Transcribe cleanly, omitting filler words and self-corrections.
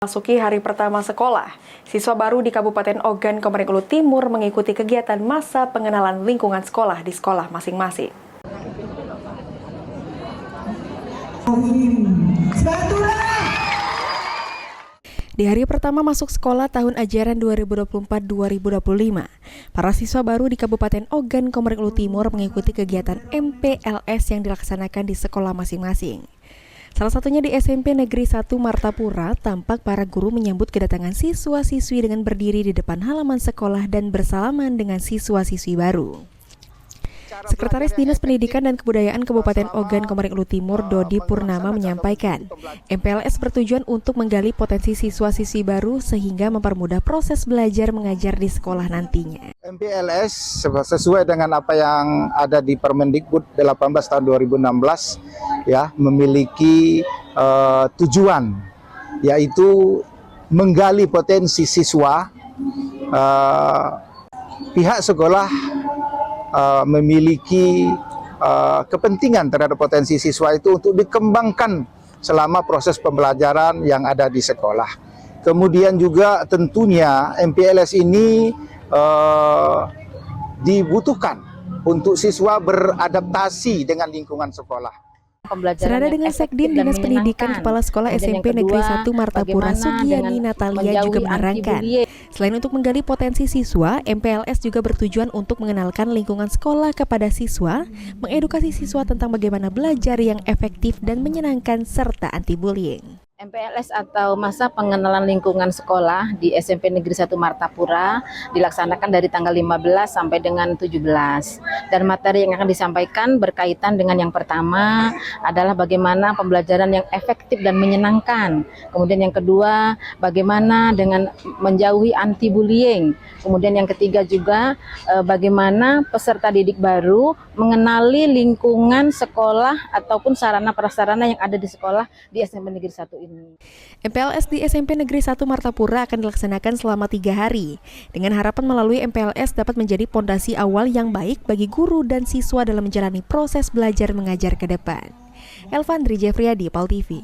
Masuki hari pertama sekolah, siswa baru di Kabupaten Ogan Komering Ulu Timur mengikuti kegiatan masa pengenalan lingkungan sekolah di sekolah masing-masing. Di hari pertama masuk sekolah tahun ajaran 2024-2025, para siswa baru di Kabupaten Ogan Komering Ulu Timur mengikuti kegiatan MPLS yang dilaksanakan di sekolah masing-masing. Salah satunya di SMP Negeri 1 Martapura, tampak para guru menyambut kedatangan siswa-siswi dengan berdiri di depan halaman sekolah dan bersalaman dengan siswa-siswi baru. Sekretaris Dinas Pendidikan dan Kebudayaan Kabupaten Ogan Komering Ulu Timur, Dodi Purnama menyampaikan, MPLS bertujuan untuk menggali potensi siswa-siswi baru sehingga mempermudah proses belajar mengajar di sekolah nantinya. MPLS sesuai dengan apa yang ada di Permendikbud 18 tahun 2016 ya, memiliki tujuan yaitu menggali potensi siswa. Pihak sekolah memiliki kepentingan terhadap potensi siswa itu untuk dikembangkan selama proses pembelajaran yang ada di sekolah. Kemudian juga tentunya MPLS ini dibutuhkan untuk siswa beradaptasi dengan lingkungan sekolah. Senada dengan Sekdin Dinas Pendidikan Kepala Sekolah SMP Negeri 1 Martapura Sugiani Natalia juga menerangkan, selain untuk menggali potensi siswa, MPLS juga bertujuan untuk mengenalkan lingkungan sekolah kepada siswa, mengedukasi siswa tentang bagaimana belajar yang efektif dan menyenangkan serta anti-bullying. MPLS atau masa pengenalan lingkungan sekolah di SMP Negeri 1 Martapura dilaksanakan dari tanggal 15 sampai dengan 17. Dan materi yang akan disampaikan berkaitan dengan yang pertama adalah bagaimana pembelajaran yang efektif dan menyenangkan. Kemudian yang kedua, bagaimana dengan menjauhi anti-bullying. Kemudian yang ketiga juga bagaimana peserta didik baru mengenali lingkungan sekolah ataupun sarana-prasarana yang ada di sekolah di SMP Negeri 1 ini. MPLS di SMP Negeri 1 Martapura akan dilaksanakan selama 3 hari, dengan harapan melalui MPLS dapat menjadi pondasi awal yang baik bagi guru dan siswa dalam menjalani proses belajar mengajar ke depan. Elvandri Jeffriyadi, PAL TV.